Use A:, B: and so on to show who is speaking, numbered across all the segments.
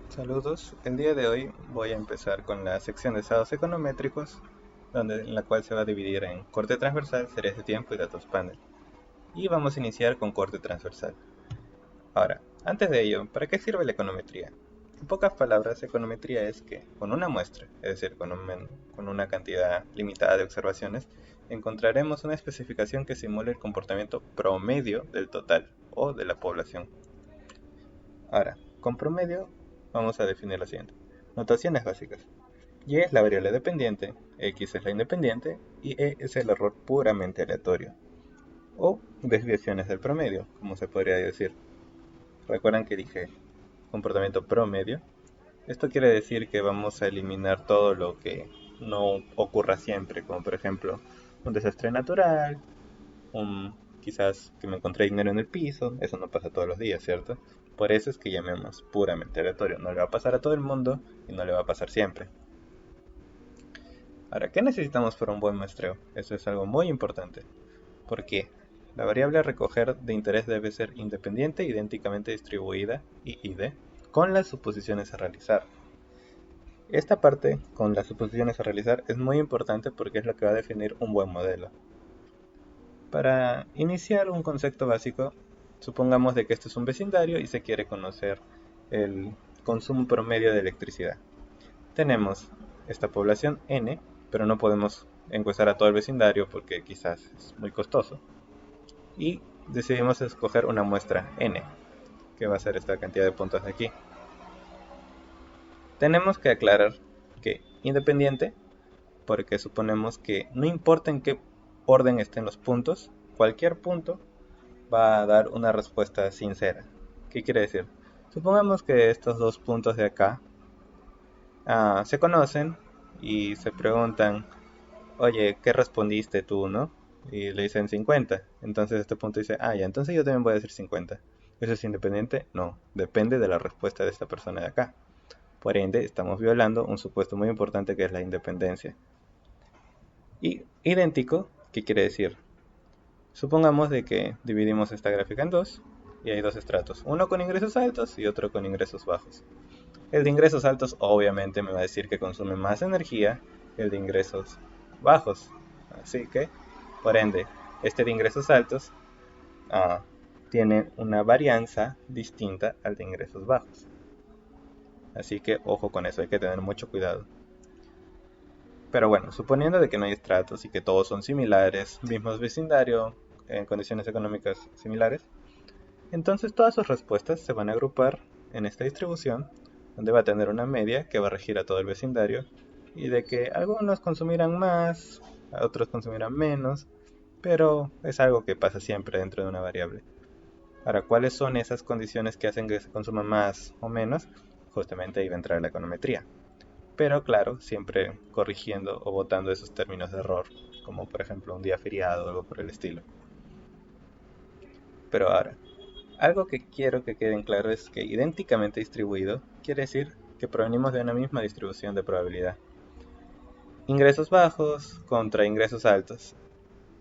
A: Saludos, el día de hoy voy a empezar con la sección de estados econométricos, en la cual se va a dividir en corte transversal, series de tiempo y datos panel. Y vamos a iniciar con corte transversal. Ahora, antes de ello, ¿para qué sirve la econometría? En pocas palabras, econometría es que con una muestra, es decir, con una cantidad limitada de observaciones, encontraremos una especificación que simule el comportamiento promedio del total o de la población. Ahora, con promedio vamos a definir lo siguiente. Notaciones básicas. Y es la variable dependiente, X es la independiente y E es el error puramente aleatorio. O desviaciones del promedio, como se podría decir. Recuerdan que dije comportamiento promedio. Esto quiere decir que vamos a eliminar todo lo que no ocurra siempre, como por ejemplo un desastre natural, quizás que me encontré dinero en el piso, eso no pasa todos los días, ¿cierto? Por eso es que llamemos puramente aleatorio, no le va a pasar a todo el mundo y no le va a pasar siempre. Ahora, ¿qué necesitamos para un buen muestreo? Eso es algo muy importante. ¿Por qué? La variable a recoger de interés debe ser independiente, idénticamente distribuida y id, con las suposiciones a realizar. Esta parte, con las suposiciones a realizar, es muy importante porque es lo que va a definir un buen modelo. Para iniciar un concepto básico, supongamos de que este es un vecindario y se quiere conocer el consumo promedio de electricidad. Tenemos esta población N, pero no podemos encuestar a todo el vecindario porque quizás es muy costoso. Y decidimos escoger una muestra N, que va a ser esta cantidad de puntos de aquí. Tenemos que aclarar que independiente, porque suponemos que no importa en qué orden estén los puntos, cualquier punto va a dar una respuesta sincera. ¿Qué quiere decir? Supongamos que estos dos puntos de acá se conocen y se preguntan, oye, ¿qué respondiste tú, no? Y le dicen 50. Entonces este punto dice, ya, entonces yo también voy a decir 50. ¿Eso es independiente? No, depende de la respuesta de esta persona de acá. Por ende, estamos violando un supuesto muy importante que es la independencia. Y idéntico, ¿qué quiere decir? Supongamos de que dividimos esta gráfica en dos y hay dos estratos, uno con ingresos altos y otro con ingresos bajos. El de ingresos altos obviamente me va a decir que consume más energía que el de ingresos bajos. Así que, por ende, este de ingresos altos ah, tiene una varianza distinta al de ingresos bajos. Así que ojo con eso, hay que tener mucho cuidado. Pero bueno, suponiendo de que no hay estratos y que todos son similares, mismos vecindario, en condiciones económicas similares, entonces todas sus respuestas se van a agrupar en esta distribución, donde va a tener una media que va a regir a todo el vecindario, y de que algunos consumirán más, otros consumirán menos, pero es algo que pasa siempre dentro de una variable. Ahora, ¿cuáles son esas condiciones que hacen que se consuma más o menos? Justamente ahí va a entrar la econometría. Pero claro, siempre corrigiendo o botando esos términos de error, como por ejemplo un día feriado o algo por el estilo. Pero ahora, algo que quiero que quede en claro es que idénticamente distribuido quiere decir que provenimos de una misma distribución de probabilidad. Ingresos bajos contra ingresos altos.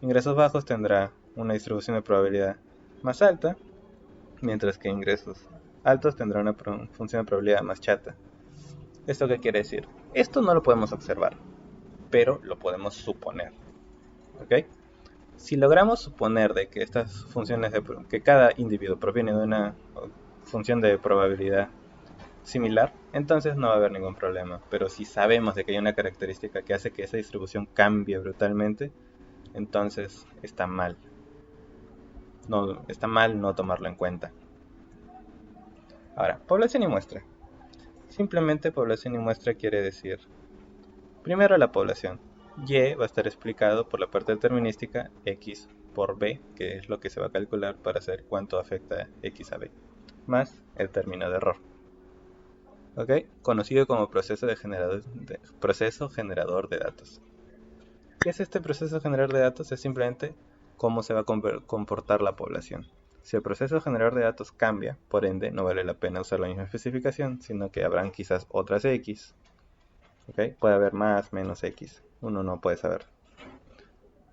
A: Ingresos bajos tendrá una distribución de probabilidad más alta, mientras que ingresos altos tendrá una función de probabilidad más chata. ¿Esto qué quiere decir? Esto no lo podemos observar, pero lo podemos suponer. ¿Ok? Si logramos suponer de que estas funciones que cada individuo proviene de una función de probabilidad similar, entonces no va a haber ningún problema. Pero si sabemos de que hay una característica que hace que esa distribución cambie brutalmente, entonces está mal. No, está mal no tomarlo en cuenta. Ahora, población y muestra. Simplemente población y muestra quiere decir, primero la población. Y va a estar explicado por la parte determinística X por B, que es lo que se va a calcular para saber cuánto afecta X a B, más el término de error. ¿Ok? Conocido como proceso generador de datos. ¿Qué es este proceso generador de datos? Es simplemente cómo se va a comportar la población. Si el proceso generador de datos cambia, por ende no vale la pena usar la misma especificación, sino que habrán quizás otras X. ¿Ok? Puede haber más, menos X. Uno no puede saber.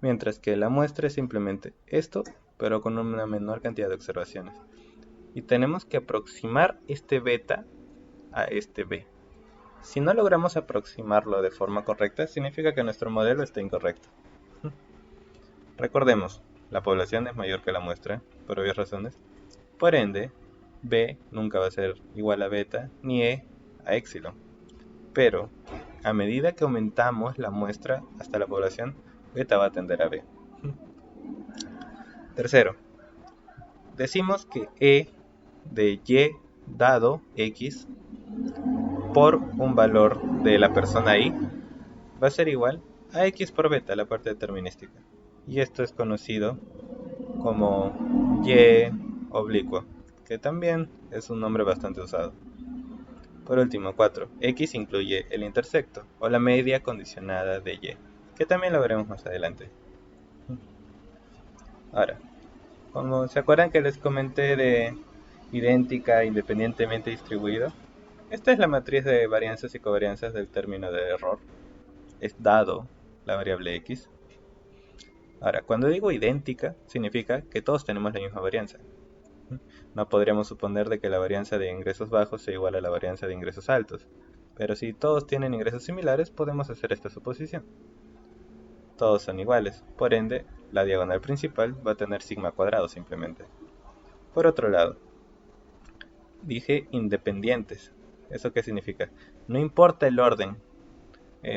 A: Mientras que la muestra es simplemente esto, pero con una menor cantidad de observaciones. Y tenemos que aproximar este beta a este B. Si no logramos aproximarlo de forma correcta, significa que nuestro modelo está incorrecto. Recordemos, la población es mayor que la muestra, por obvias razones. Por ende, B nunca va a ser igual a beta, ni E a épsilon. Pero, a medida que aumentamos la muestra hasta la población, beta va a tender a B. Tercero, decimos que E de Y dado X por un valor de la persona Y va a ser igual a X por beta, la parte determinística. Y esto es conocido como Y oblicuo, que también es un nombre bastante usado. Por último, 4. X incluye el intersecto, o la media condicionada de Y, que también lo veremos más adelante. Ahora, como se acuerdan que les comenté de idéntica independientemente distribuido, esta es la matriz de varianzas y covarianzas del término de error. Es dado la variable X. Ahora, cuando digo idéntica, significa que todos tenemos la misma varianza. No podríamos suponer de que la varianza de ingresos bajos sea igual a la varianza de ingresos altos. Pero si todos tienen ingresos similares, podemos hacer esta suposición. Todos son iguales, por ende, la diagonal principal va a tener sigma cuadrado simplemente. Por otro lado, dije independientes. ¿Eso qué significa? No importa el orden.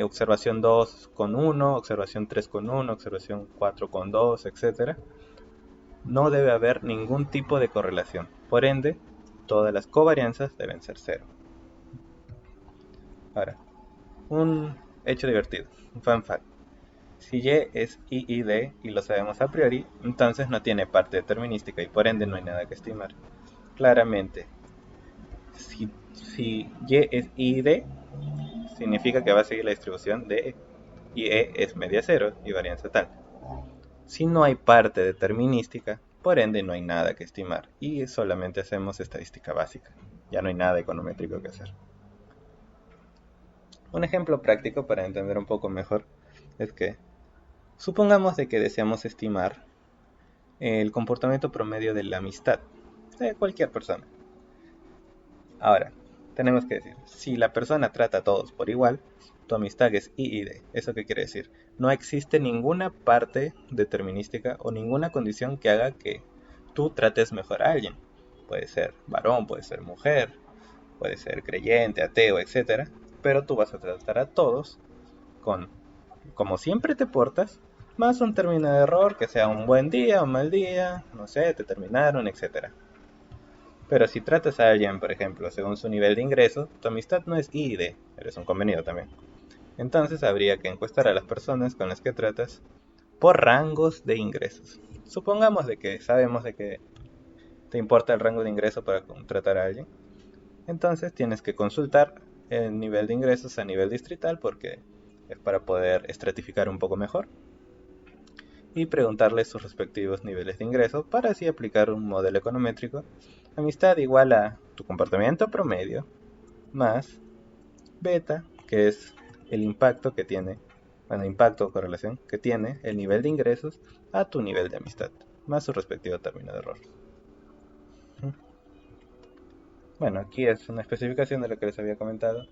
A: Observación 2 con 1, observación 3 con 1, observación 4 con 2, etc. No debe haber ningún tipo de correlación. Por ende, todas las covarianzas deben ser 0. Ahora, un hecho divertido, un fun fact. Si Y es I y D y lo sabemos a priori, entonces no tiene parte determinística y por ende no hay nada que estimar. Claramente, si Y es I y D, significa que va a seguir la distribución de E, y E es media cero y varianza tal. Si no hay parte determinística, por ende no hay nada que estimar y solamente hacemos estadística básica. Ya no hay nada econométrico que hacer. Un ejemplo práctico para entender un poco mejor es que supongamos de que deseamos estimar el comportamiento promedio de la amistad de cualquier persona. Ahora, tenemos que decir, si la persona trata a todos por igual, tu amistad es I y D. ¿Eso qué quiere decir? No existe ninguna parte determinística o ninguna condición que haga que tú trates mejor a alguien. Puede ser varón, puede ser mujer, puede ser creyente, ateo, etc. Pero tú vas a tratar a todos con, como siempre te portas, más un término de error que sea un buen día o un mal día, no sé, te terminaron, etc. Pero si tratas a alguien, por ejemplo, según su nivel de ingreso, tu amistad no es I y D, eres un convenido también. Entonces habría que encuestar a las personas con las que tratas por rangos de ingresos. Supongamos de que sabemos de que te importa el rango de ingreso para contratar a alguien. Entonces tienes que consultar el nivel de ingresos a nivel distrital porque es para poder estratificar un poco mejor. Y preguntarles sus respectivos niveles de ingreso para así aplicar un modelo econométrico. Amistad igual a tu comportamiento promedio más beta, que es el impacto que tiene, impacto o correlación que tiene el nivel de ingresos a tu nivel de amistad, más su respectivo término de error. Bueno, aquí es una especificación de lo que les había comentado.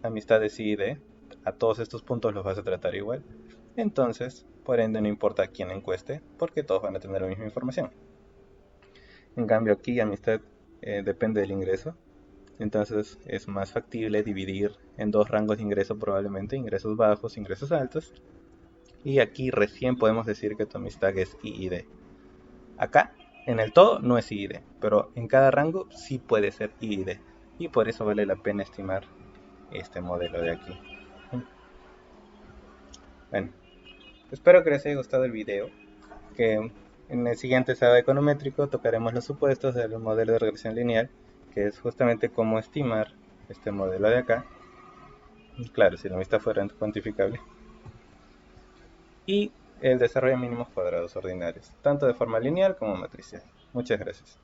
A: Amistades I y D, a todos estos puntos los vas a tratar igual. Entonces, por ende, no importa a quién encueste, porque todos van a tener la misma información. En cambio, aquí amistad depende del ingreso. Entonces es más factible dividir en dos rangos de ingreso probablemente, ingresos bajos, ingresos altos. Y aquí recién podemos decir que tu amistad es I y D. Acá, en el todo, no es I y D, pero en cada rango sí puede ser I y D. Y por eso vale la pena estimar este modelo de aquí. Bueno, espero que les haya gustado el video, que en el siguiente sábado econométrico tocaremos los supuestos del modelo de regresión lineal, que es justamente cómo estimar este modelo de acá. Claro, si la amistad fuera cuantificable. Y el desarrollo de mínimos cuadrados ordinarios, tanto de forma lineal como matricial. Muchas gracias.